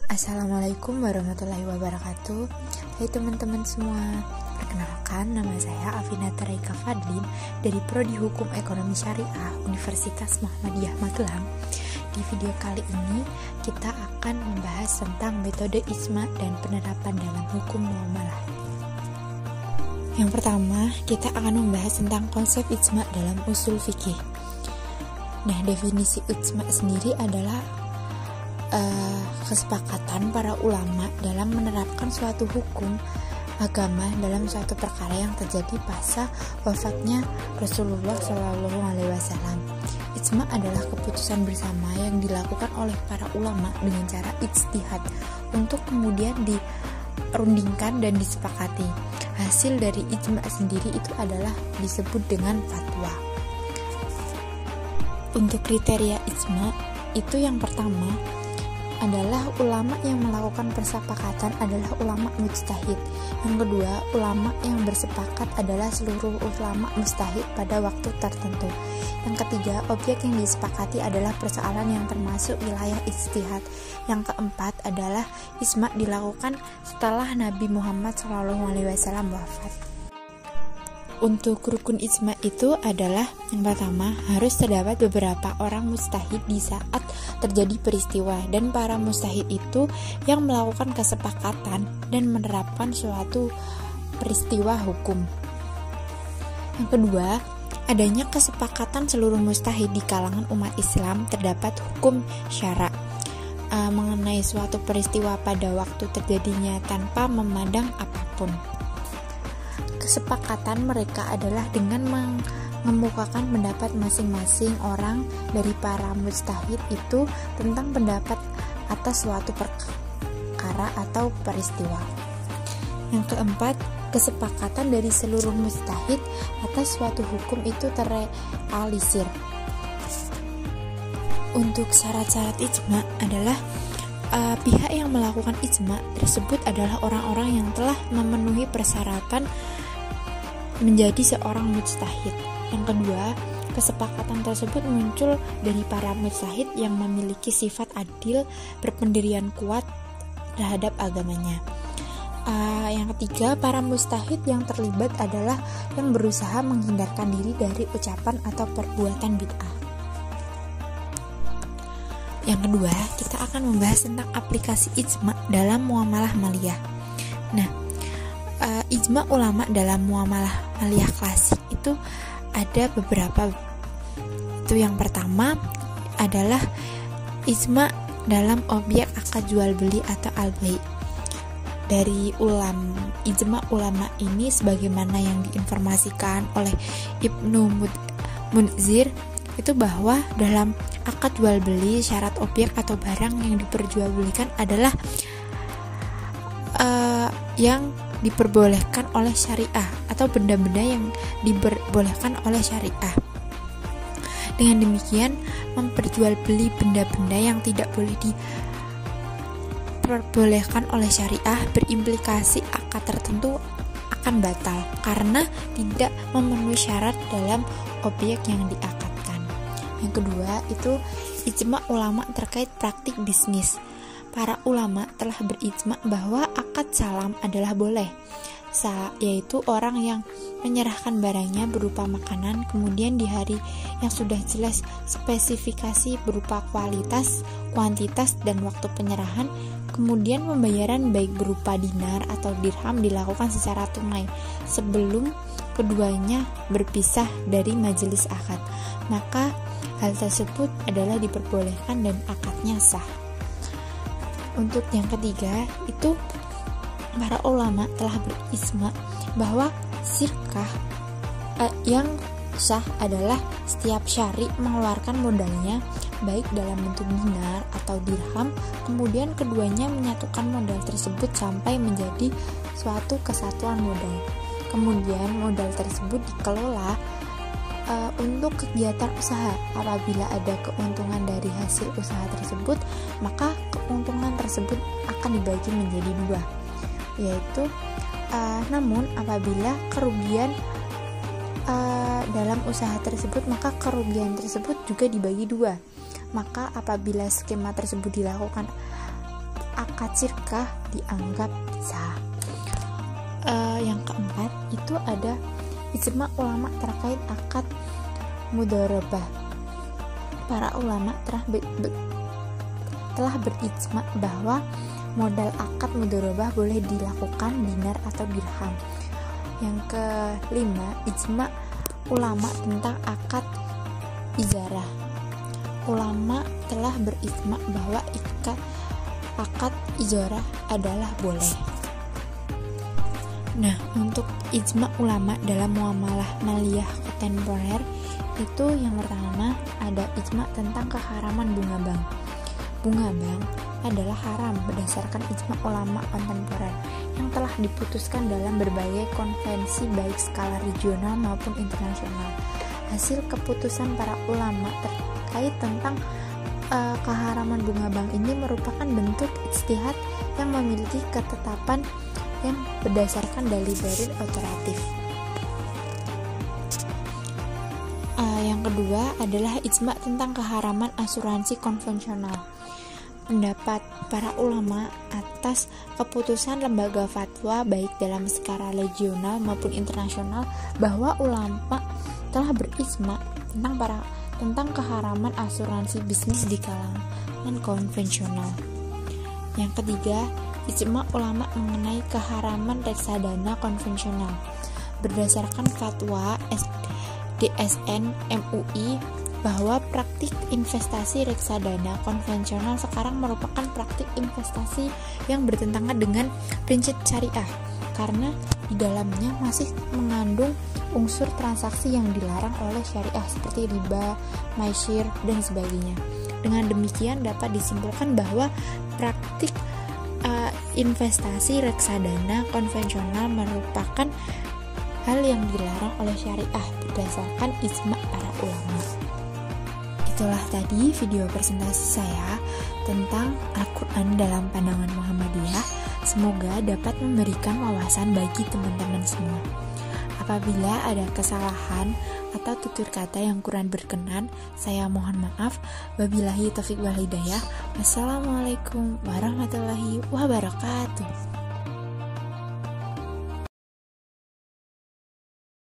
Assalamualaikum warahmatullahi wabarakatuh. Hai teman-teman semua, perkenalkan nama saya Afinata Raika Fadlin dari Prodi Hukum Ekonomi Syariah Universitas Muhammadiyah Magelang. Di video kali ini kita akan membahas tentang metode ijma dan penerapan dalam hukum muamalah. Yang pertama, kita akan membahas tentang konsep ijma dalam usul fikih. Nah, definisi ijma sendiri adalah kesepakatan para ulama dalam menerapkan suatu hukum agama dalam suatu perkara yang terjadi pasca wafatnya Rasulullah SAW. Ijma adalah keputusan bersama yang dilakukan oleh para ulama dengan cara ijtihad untuk kemudian dirundingkan dan disepakati. Hasil dari ijma sendiri itu adalah disebut dengan fatwa. Untuk kriteria ijma itu yang pertama adalah ulama yang melakukan persepakatan adalah ulama mujtahid. Yang kedua, ulama yang bersepakat adalah seluruh ulama mujtahid pada waktu tertentu. Yang ketiga, objek yang disepakati adalah persoalan yang termasuk wilayah ijtihad. Yang keempat adalah ijma dilakukan setelah Nabi Muhammad SAW wafat. Untuk rukun ijma itu adalah yang pertama, harus terdapat beberapa orang mujtahid di saat terjadi peristiwa, dan para mujtahid itu yang melakukan kesepakatan dan menerapkan suatu peristiwa hukum. Yang kedua, adanya kesepakatan seluruh mujtahid di kalangan umat Islam terdapat hukum syara mengenai suatu peristiwa pada waktu terjadinya tanpa memandang apapun. Kesepakatan mereka adalah dengan mengemukakan pendapat masing-masing orang dari para mujtahid itu tentang pendapat atas suatu perkara atau peristiwa. Yang keempat, kesepakatan dari seluruh mujtahid atas suatu hukum itu terrealisir. Untuk syarat-syarat ijma adalah pihak yang melakukan ijma tersebut adalah orang-orang yang telah memenuhi persyaratan menjadi seorang mujtahid. Yang kedua, kesepakatan tersebut muncul dari para mujtahid yang memiliki sifat adil, berpendirian kuat terhadap agamanya. Yang ketiga, para mujtahid yang terlibat adalah yang berusaha menghindarkan diri dari ucapan atau perbuatan bid'ah. Yang kedua, kita akan membahas tentang aplikasi ijma dalam muamalah maliyah. Nah, ijma ulama dalam muamalah maliyah klasik itu ada beberapa. Itu yang pertama adalah ijma dalam objek akad jual beli atau al-bai'. Dari ijma ulama ini sebagaimana yang diinformasikan oleh Ibnu Munzir itu bahwa dalam akad jual beli syarat objek atau barang yang diperjualbelikan adalah yang diperbolehkan oleh syariah atau benda-benda yang diperbolehkan oleh syariah. Dengan demikian, memperjualbeli benda-benda yang tidak boleh diperbolehkan oleh syariah berimplikasi akad tertentu akan batal karena tidak memenuhi syarat dalam objek yang diakadkan. Yang kedua, itu ijma ulama terkait praktik bisnis. Para ulama telah berijma bahwa akad salam adalah boleh, yaitu orang yang menyerahkan barangnya berupa makanan, kemudian di hari yang sudah jelas spesifikasi berupa kualitas, kuantitas, dan waktu penyerahan, kemudian pembayaran baik berupa dinar atau dirham dilakukan secara tunai sebelum keduanya berpisah dari majelis akad, maka hal tersebut adalah diperbolehkan dan akadnya sah. Untuk yang ketiga, itu para ulama telah berijma bahwa sirkah yang sah adalah setiap syari mengeluarkan modalnya baik dalam bentuk dinar atau dirham, kemudian keduanya menyatukan modal tersebut sampai menjadi suatu kesatuan modal. Kemudian modal tersebut dikelola untuk kegiatan usaha. Apabila ada keuntungan dari hasil usaha tersebut, maka keuntungan tersebut akan dibagi menjadi dua, yaitu namun apabila kerugian dalam usaha tersebut, maka kerugian tersebut juga dibagi dua. Maka apabila skema tersebut dilakukan akad sirkah dianggap sah. Yang keempat itu ada ijma ulama terkait akad mudharabah. Para ulama telah berijma bahwa modal akad mudharabah boleh dilakukan dinar atau dirham. Yang kelima, ijma ulama tentang akad ijarah. Ulama telah berijma bahwa akad ijarah adalah boleh. Nah, untuk ijma ulama dalam muamalah maliyah kontemporer itu yang pertama ada ijma tentang keharaman bunga bank. Bunga bank adalah haram berdasarkan ijma ulama kontemporer yang telah diputuskan dalam berbagai konvensi baik skala regional maupun internasional. Hasil keputusan para ulama terkait tentang keharaman bunga bank ini merupakan bentuk ijtihad yang memiliki ketetapan yang berdasarkan dalil-dalil otoratif. Yang kedua adalah ijma tentang keharaman asuransi konvensional. Pendapat para ulama atas keputusan lembaga fatwa baik dalam skala regional maupun internasional bahwa ulama telah berijma tentang keharaman asuransi bisnis di kalangan konvensional. Yang ketiga, ijma ulama mengenai keharaman reksadana konvensional. Berdasarkan fatwa DSN MUI bahwa praktik investasi reksadana konvensional sekarang merupakan praktik investasi yang bertentangan dengan prinsip syariah karena di dalamnya masih mengandung unsur transaksi yang dilarang oleh syariah seperti riba, maisir, dan sebagainya. Dengan demikian dapat disimpulkan bahwa praktik investasi reksadana konvensional merupakan hal yang dilarang oleh syariah berdasarkan ijma para ulama. Itulah tadi video presentasi saya tentang Al-Quran dalam pandangan Muhammadiyah. Semoga dapat memberikan wawasan bagi teman-teman semua. Apabila ada kesalahan atau tutur kata yang kurang berkenan, saya mohon maaf. Wabillahi taufiq wal hidayah. Wassalamualaikum warahmatullahi wabarakatuh.